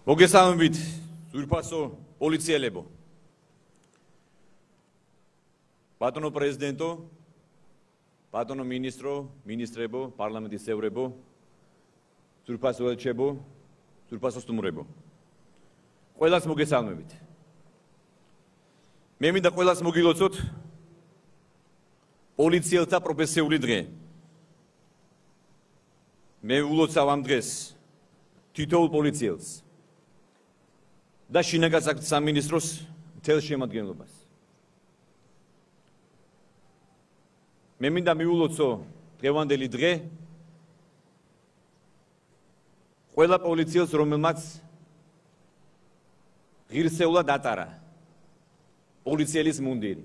მოგესალმებით ძვირფასო პოლიციელებო. ბატონო პრეზიდენტო, ბატონო მინისტრო, მინისტრებო, პარლამენტის წევრებო, ძვირფასო ელჩებო, ძვირფასო სტუმრებო. ყველას მოგესალმებით. მე მინდა ყველას მოგილოცოთ პოლიციელთა პროფესიული დღე. მე ულოცავ ამ დღეს თითოეულ პოლიციელს და შინაგან საქმეთა სამინისტროს მთელ შემადგენლობას. მე მინდა მიულოცო დღევანდელი დღე ყველა პოლიციელს, რომელმაც ღირსეულად ატარა პოლიციელის მუნდირი.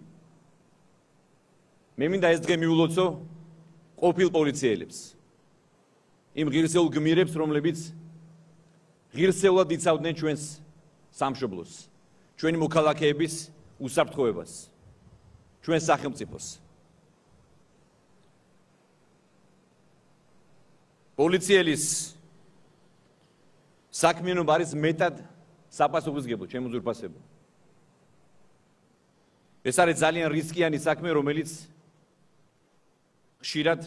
მე მინდა ეს დღე მიულოცო ყოფილ პოლიციელებს, იმ ღირსეულ გმირებს, რომლებიც ღირსეულად იცავდნენ ჩვენს სამშობლოს, ჩვენი მოქალაქეების უსაფრთხოებას, ჩვენ სახელმწიფოს. პოლიციელის საქმიანობა არის მეტად საპასუხისმგებლო, ჩემო ძვირფასებო. ეს არის ძალიან რისკიანი საქმე, რომელიც ხშირად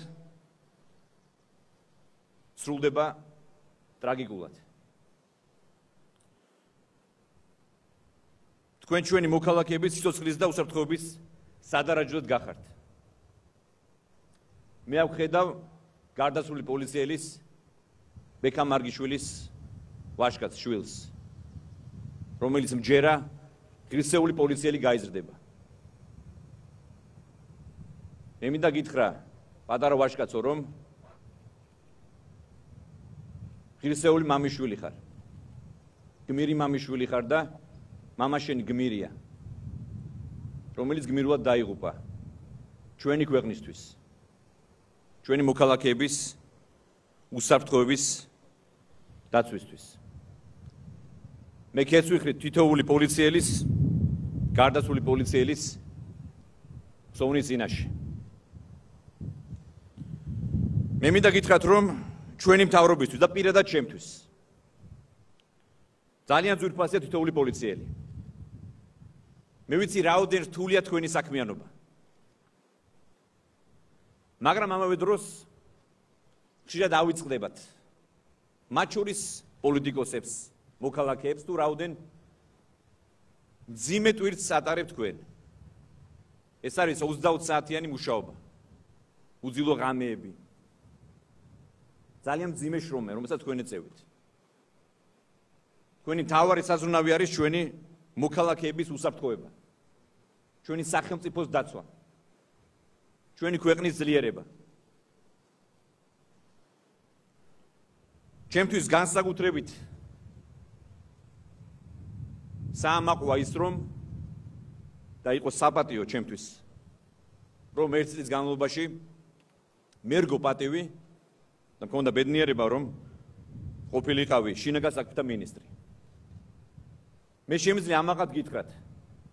სრულდება ტრაგიკულად. თქვენ ჩვენი მოქალაქეების სიცოცხლის და უსაფრთხოების სადარაჯოდ გახართ. მე ავხედავ გარდაცვლილი პოლიციელის ბექა მარგიშვილის ვაჟკაც შვილს, რომელიც მჯერა ღირსეული პოლიციელი გაიზრდება. მე მინდა გითხრა, პატარა ვაჟკაცო, რომ ღირსეული მამიშვილი ხარ. გმირი მამიშვილი ხარ და მამა შენი გმირია, რომელიც გმირულად დაიღუპა ჩვენი ქვეყნისთვის, ჩვენი მოქალაქეების უსაფრთხოების დაცვისთვის. მე ქეთს ვიხრი თითოეული პოლიციელის, გარდაცვლილი პოლიციელის სოვნის წინაშე. მე მინდა გითხრათ, რომ ჩვენი მთავრობისთვის და პირადად ჩემთვის ძალიან ძვირფასია თითოეული პოლიციელი. მე ვიცი რაოდენ რთულია თქვენი საქმიანობა. მაგრამ ამავე დროს ხშირად ავიწყდებათ მათ შორის პოლიტიკოსებს, მოქალაქეებს თუ რაოდენ მძიმე ტვირთს ატარებთ თქვენ. ეს არის 20 საათიანი მუშაობა, უძილო ღამეები, ძალიან მძიმე შრომა, რომელსაც თქვენ ეწევით. თქვენი მთავარი საზრუნავი არის ჩვენი მოქალაქეების უსაფრთხოება, ჩვენი სახელმწიფოს დაცვა, ჩვენი ქვეყნის ძლიერება. ჩემთვის განსაკუთრებით საამაყოა ის, რომ და იყო საპატიო ჩემთვის, რომ ერთი წლის განმავლობაში მერგო პატივი და მქონდა ბედნიერება, რომ ყოფილიყავი შინაგან საქმეთა მინისტრი. მე შემიძლია ამაყად გითხრათ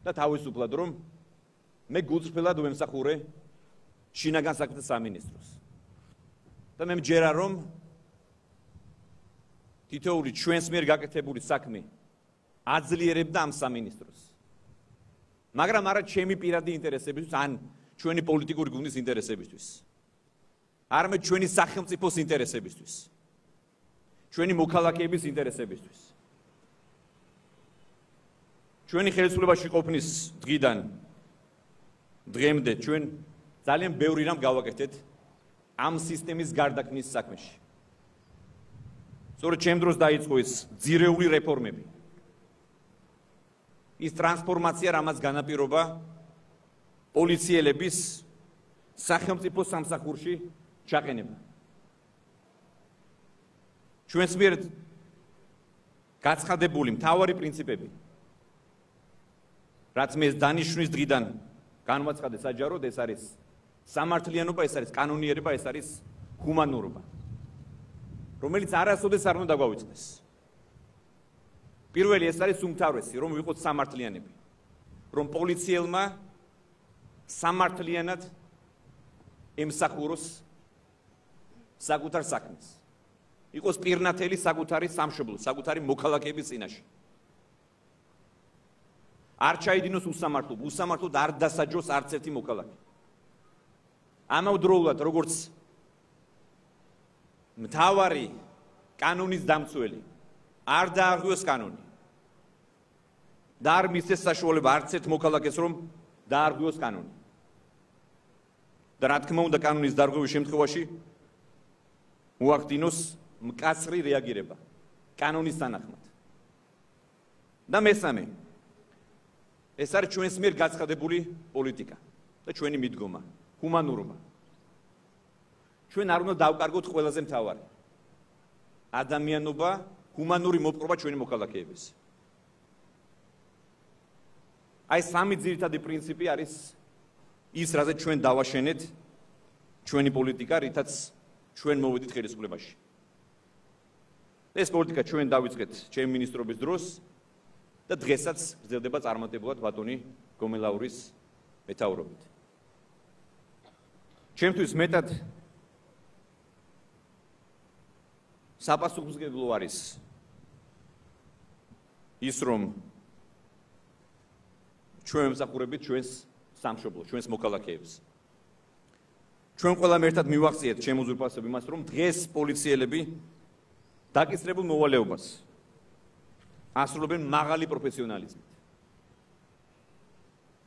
და თავისუფლად, რომ მე გულწრფელად ვემსახურე შინაგან საქმეთა სამინისტროს. და მე მჯერა, რომ თითოეული ჩვენს მიერ გაკეთებული საქმე აძლიერებდა ამ სამინისტროს. მაგრამ არა ჩემი პირადი ინტერესებისთვის, ან ჩვენი პოლიტიკური გუნდის ინტერესებისთვის. არამედ ჩვენი სახელმწიფოს ინტერესებისთვის, ჩვენი მოქალაქეების ინტერესებისთვის. ჩვენი ხელისუფლებაში ყოფნის დღიდან დღემდე ჩვენ ძალიან ბევრი რამ გავაკეთეთ ამ სისტემის გარდაქმნის საქმეში. სწორედ ჩემ დროს დაიწყო ის ძირეული რეფორმები, ის ტრანსფორმაცია, რამაც განაპირობა პოლიციელების სახელმწიფო სამსახურში ჩაყენება. ჩვენს მიერ გაცხადებული მთავარი პრინციპები, რაც მე დანიშვნის დღიდან განვაცხადე საჯაროდ, ეს არის სამართლიანობა, ეს არის კანონიერება, ეს არის ჰუმანურობა, რომელიც არასოდეს არ უნდა დაგვავიწყდეს. პირველი ეს არის უმთავრესი, რომ ვიყოთ სამართლიანები, რომ პოლიციელმა სამართლიანად ემსახუროს საკუთარ საქმეს. იყოს პირნათელი საკუთარი სამშობლო, საკუთარი მოქალაქეების წინაშე. არ ჩაიდინოს უსამართლოდ, უსამართლოდ არ დასაჯოს არც ერთი მოქალაქე. ამავდროულად, როგორც მთავარი კანონის დამცველი არ დაარღვიოს კანონი და არ მისცეს საშუალება არც ერთ მოქალაქეს რომ დაარღვიოს კანონი. და რა თქმა უნდა კანონის დარღვევის შემთხვევაში მოახდინოს მკაცრი რეაგირება კანონის თანახმად. და მესამე, ეს არის ჩვენს მიერ გაცხადებული პოლიტიკა და ჩვენი მიდგომა, ჰუმანურობა. ჩვენ არ უნდა დავკარგოთ ყველაზე მთავარი. ადამიანობა, ჰუმანური მოპყრობა ჩვენი მოქალაქეების. აი სამი ძირითადი პრინციპი არის ის, რაზეც ჩვენ დავაშენეთ ჩვენი პოლიტიკა, რითაც ჩვენ მოვედით ხელისუფლებაში. ეს პოლიტიკა ჩვენ დავიწყეთ ჩემი მინისტრობის დროს და დღესაც გრძელდება წარმატებულად ბატონი გომელაურის მეთაურობით. ჩემთვის მეტად საპასუხისმგებლო არის ის, რომ ჩვენ ვსახურებით ჩვენს სამშობლოს, ჩვენს მოქალაქეებს. ჩვენ ყველამ ერთად მივახციეთ ჩემ უზურპაციებ იმას, რომ დღეს პოლიციელები დაკისრებულ მოვალეობას ასრულებენ მაღალი პროფესიონალიზმით.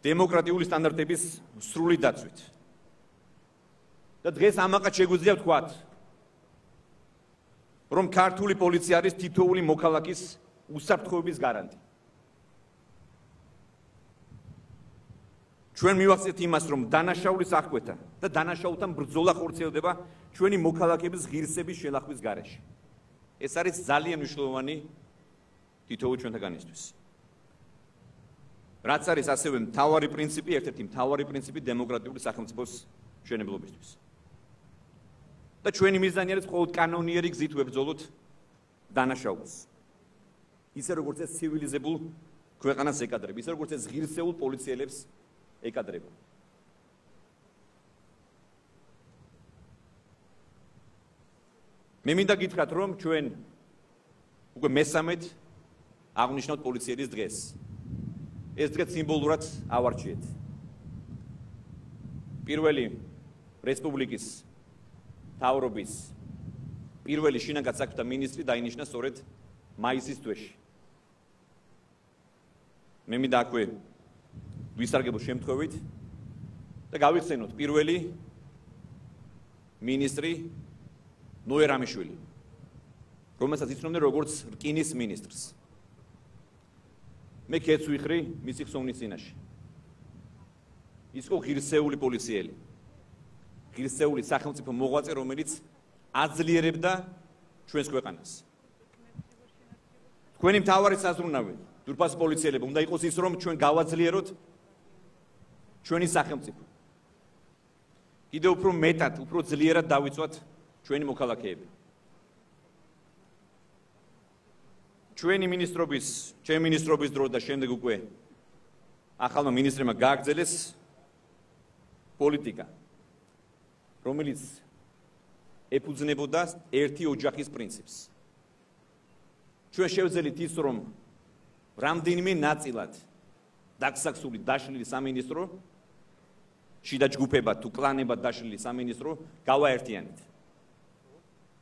დემოკრატიული სტანდარტების სრული დაცვით. და დღეს ამაყად შეგვიძლია ვთქვათ, რომ ქართული პოლიცია არის თითოეული მოქალაქის უსაფრთხოების გარანტი. ჩვენ მივახციეთ იმას, რომ დანაშაულის აღკვეთა და დანაშაულთან ბრძოლა ხორციელდება ჩვენი მოქალაქეების ღირსების შელახვის გარეშე. ეს არის ძალიან მნიშვნელოვანი თითოეულ ჩვენთაგანისთვის. რაც არის ასევე მთავარი პრინციპი, ერთ-ერთი მთავარი პრინციპი დემოკრატიული სახელმწიფოს მშენებლობისთვის. და ჩვენი მიზანი არის მხოლოდ კანონიერი გზით ვებრძოლოთ დანაშაულს. ისე როგორც ეს ცივილიზებულ ქვეყანას ეკადრება, ისე როგორც ეს ღირსეულ პოლიციელებს ეკადრება. მე მინდა გითხრათ, რომ ჩვენ უკვე მესამედ აღნიშნავთ პოლიციის დღეს. ეს დღე სიმბოლურად ავარჩიეთ. პირველი რესპუბლიკის მთავრობის პირველი შინაგან საქმეთა მინისტრი დაინიშნა სწორედ მაისის თვეში. მე მინდა აქვე ვისარგებლო შემთხვევით და გავიხსენოთ პირველი მინისტრი ნოე რამიშვილი, რომელსაც იცნობდნენ როგორც რკინის მინისტრს. მე ქეთს ვიხრი მისი ხსოვნის წინაშე. ის იყო ღირსეული პოლიციელი, ღირსეული სახელმწიფო მოღვაწე, რომელიც აძლიერებდა ჩვენს ქვეყანას. თქვენი მთავარი საზრუნავი, ძვირფას პოლიციელებო, უნდა იყოს ის, რომ ჩვენ გავაძლიეროთ ჩვენი სახელმწიფო. კიდევ უფრო მეტად, უფრო ძლიერად დავიცვათ ჩვენი მოქალაქეები. ჩვენი მინისტრობის, ჩემი მინისტრობის დრო და შემდეგ უკვე ახალმა მინისტრმა გააგრძელეს პოლიტიკა, რომელიც ეფუძნებოდა ერთი ოჯახის პრინციპს. ჩვენ შევძელით ის, რომ რამდენიმე ნაწილად დაგსაქსული დაშლილი სამინისტრო, შიდა ჯგუფებად თუ კლანებად დაშლილი სამინისტრო გავაერთიანეთ.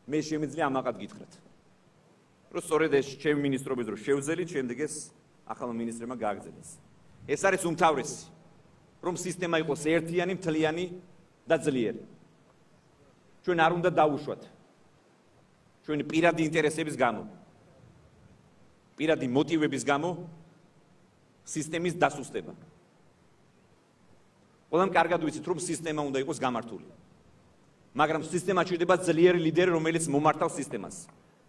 მე შემიძლია ამაყად გითხრათ, რომ სწორედ ეს ჩემი მინისტრობის დრო შევძელით, შემდეგ ეს ახალმა მინისტრმა გააგრძელეს. ეს არის უმთავრესი, რომ სისტემა იყოს ერთიანი, მთლიანი და ძლიერი. ჩვენ არ უნდა დავუშვათ ჩვენი პირადი ინტერესების გამო, პირადი მოტივების გამო სისტემის დასუსტება. ყველამ კარგად ვიცით, რომ სისტემა უნდა იყოს გამართული. მაგრამ სისტემა ჭირდება ძლიერი ლიდერი, რომელიც მომართავს სისტემას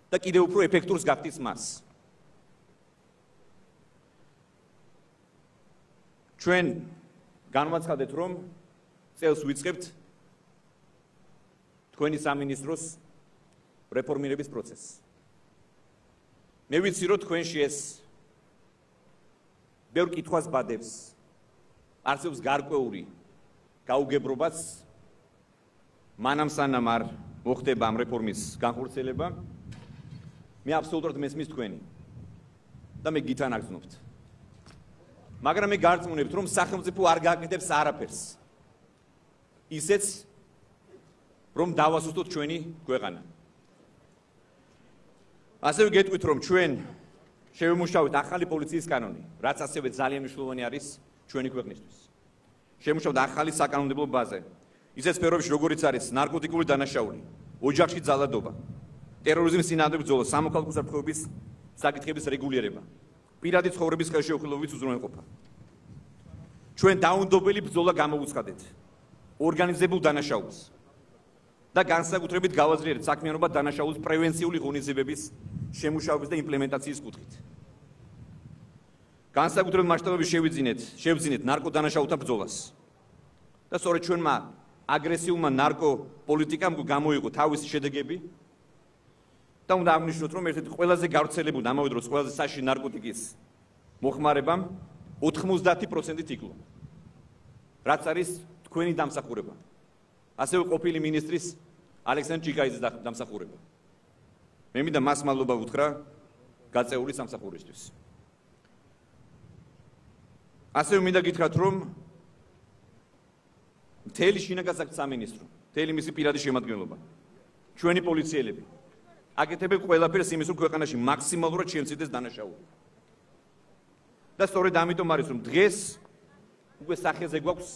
და კიდევ უფრო ეფექტურს გახდის მას. ჩვენ განვაცხადეთ, რომ წელს ვიწყებთ თქვენი სამინისტროს რეფორმირების პროცესს. მე ვიცი, რომ თქვენში ეს ბევრ კითხვას ბადებს, არსებობს გარკვეული გაუგებრობაც, მანამ სანამ არ მოხდება ამ რეფორმის განხორციელება მე აბსოლუტურად მესმის თქვენი და მე გითანაგზნობთ. მაგრამ მე გარწმუნებთ, რომ სახელმწიფო არ გააკეთებს არაფერს. ისეც რომ დავასუსტოთ ჩვენი ქვეყანა. ასევე გეტყვით, რომ ჩვენ შევიმუშავეთ ახალი პოლიციის კანონი, რაც ასევე ძალიან მნიშვნელოვანი არის ჩვენი ქვეყნისთვის. შევიმუშავეთ ახალი საკანონმდებლო ბაზა. ისეთ სფეროებში, როგორიც არის ნარკოტიკული დანაშაული, ოჯახში ძალადობა, ტერორიზმის წინააღმდეგ ბრძოლა, სამოქალაქო უსაფრთხოების საკითხების რეგულირება, პირადი ცხოვრების ხელშეუხლებლობის უზრუნველყოფა. ჩვენ დაუნდობელი ბრძოლა გამოვუცხადეთ ორგანიზებულ დანაშაულს და განსაკუთრებით გავაძლიერეთ საქმიანობა დანაშაულის პრევენციული ღონისძიებების შემუშავების და იმპლემენტაციის კუთხით. განსაკუთრებულ მასშტაბებში შევძინეთ ნარკოდანაშაულთა ბრძოლას. და სწორედ ჩვენმა აგრესიულმა ნარკოპოლიტიკამ გამოიყო თავისი შედეგები და უნდა აღნიშნოთ, რომ ერთ-ერთი ყველაზე გავრცელებული და ამავე დროს ყველაზე საშიში ნარკოტიკის მოხმარებამ 90%-ით იკლო. რაც არის თქვენი დამსახურება. ასევე ყოფილი მინისტრის ალექსანდრე ჩიკაიძის დამსახურება. მე მინდა მას მადლობა უთხრა გაწეული სამსახურისთვის. ასევე მინდა გითხრათ, რომ მთელი შინაგანსაკითხთა სამინისტრო, მთელი მისი პირადი შემადგენლობა, ჩვენი პოლიციელები აკეთებენ ყველაფერს იმის, რომ ქვეყანაში მაქსიმალურად შემცირდეს დანაშაული. და სწორედ ამიტომ არის, რომ დღეს უკვე სახეზე გვაქვს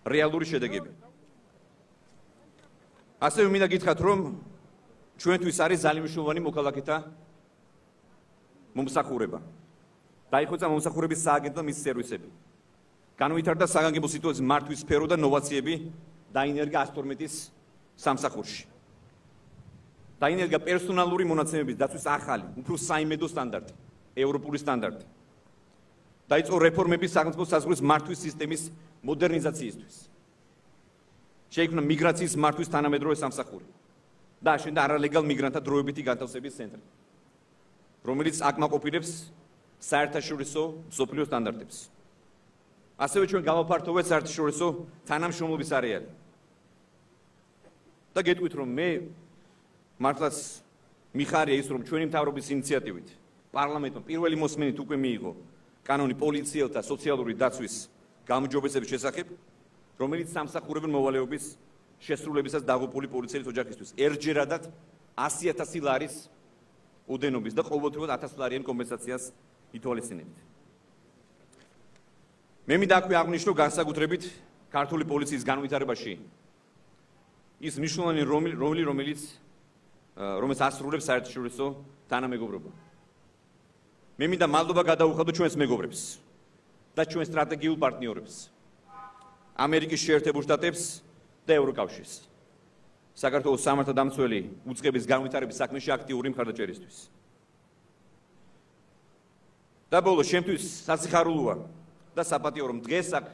რეალური შედეგები. ასევე მინდა გითხრათ, რომ ჩვენთვის არის ძალიან მნიშვნელოვანი მოქალაქეთა მომსახურება. დაიხოცა მომსახურების სააგენტო და მისი სერვისები. განვითარდა საგანგებო სიტუაციის მართვის სფერო და ნოვაციები დაინერგა 112-ის სამსახურში. დაინერგა პერსონალური მონაცემების დაცვის ახალი, უფრო საიმედო სტანდარტი, ევროპული სტანდარტი. დაიწყო რეფორმები სახელმწიფო საზღვრის მართვის სისტემის მოდერნიზაციისთვის. შეიქმნა მიგრაციის მართვის თანამედროვე სამსახური და აშენდა არალეგალ მიგრანტთა დროებითი განთავსების ცენტრი, რომელიც აკმაყოფილებს საერთაშორისო მსოფლიო სტანდარტებს. ასევე ჩვენ გავაფართოვეთ საერთაშორისო თანამშრომლობის არეალი. და გეტყვით, რომ მე მართლაც მიხარია ის, რომ ჩვენი მთავრობის ინიციატივით პარლამენტმა პირველი მოსმენით უკვე მიიღო კანონი პოლიციელთა სოციალური დაცვის გამარჯვებების შესახებ, რომელიც სამსახურებელ მოვალეობის შესრულებისას დაღუპული პოლიციელის ოჯახისთვის ერთჯერადად 100,000 ლარის ოდენობის და ყოველდღიურად 1000 ლარიან კომპენსაციას ითვალისწინებთ. მე მინდა აქვე აღვნიშნო განსაკუთრებით ქართული პოლიციის განვითარებაში ის მნიშვნელოვანი როლი, რომელიც ასრულებს საერთაშორისო თანამეგობრობა. მე მინდა მადლობა გადაუხადო ჩვენს მეგობრებს და ჩვენ სტრატეგიულ პარტნიორებს, ამერიკის შეერთებულ შტატებს და ევროკავშირს, საქართველოს სამართალდამცველი უწყების განვითარების საქმეში აქტიური მხარდაჭერისთვის. და ბოლოს, შემთთვის სასიხარულოა და საპატიო, რომ დღეს აქ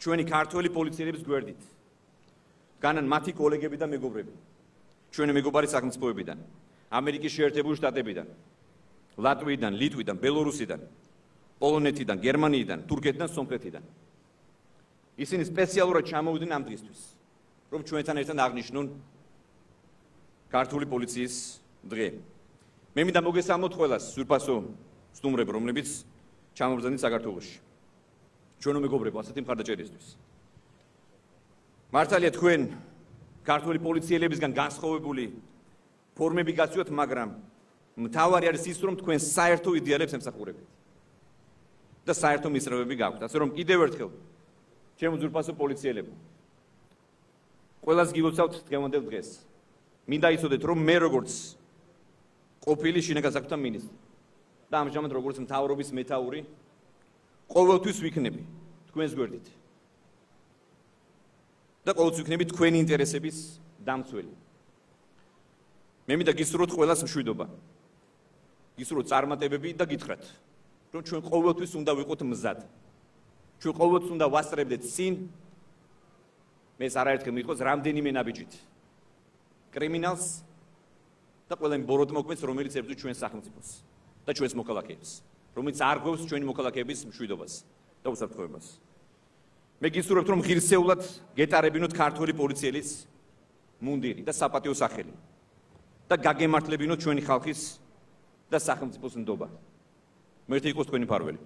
ჩვენი ქართველი პოლიციელების გვერდით დგანან მათი კოლეგები და მეგობრები, ჩვენი მეგობარი სახელმწიფოებიდან, ამერიკის შეერთებულ შტატებიდან, ლატვიიდან, ლიტვიდან, ბელორუსიდან, პოლონეთიდან, გერმანიიდან, თურქეთიდან, სომხეთიდან. ისინი სპეციალურად ჩამოვიდნენ ამ დღისთვის, რომ ჩვენთან ერთად აღნიშნონ ქართული პოლიციის დღე. მე მინდა მოგესალმოთ ყველას ძვირფასო სტუმრებ, რომლებიც ჩამოვიდნენ საქართველოში. ჩვენო მეგობრებო, ასეთი მხარდაჭერისთვის. მართალია თქვენ ქართული პოლიციელებისგან განსხვავებული ფორმები გაცვიოთ, მაგრამ მთავარი არის ის, რომ თქვენ საერთო იდეალებს ემსახურებთ და საერთო მისწრებები გაქვთ. ასე რომ კიდევ ერთხელ ჩემო ძვირფასო პოლიციელებო, ყველას გილოცავთ დღევანდელ დღეს. მინდა იცოდეთ, რომ მე როგორც ყოფილი შინაგანსაკითხთა მინისტრი და ამჟამად როგორც მთავრობის მეთაური ყოველთვის ვიქნები თქვენს გვერდით და ყოველთვის ვიქნები თქვენი ინტერესების დამცველი. მე მინდა გისურვოთ ყველას მშვიდობა, გისურვოთ წარმატებები და გითხრათ, რომ ჩვენ ყოველთვის უნდა ვიყოთ მზად. ჩვენ ყოველთვის უნდა ვასწრებდეთ წინ, მე არაერთხელ მიყავს რამდენიმე ნაბიჯით კრიმინალს და ყველა იმ ბოროტმოქმედს, რომელიც ებრძვის ჩვენს სახელმწიფოს და ჩვენს მოქალაქეებს, რომელიც არ გვევს ჩვენი მოქალაქეების მშვიდობას და უსაფრთხოებას. მე გისურვებთ, რომ ღირსეულად გეტარებინოთ ქართული პოლიციელის მუნდირი და საპატიო სახელი და გაგემართლებინოთ ჩვენი ხალხის და სახელმწიფოს ნდობა. მერტი იყოს თქვენი ფარველი.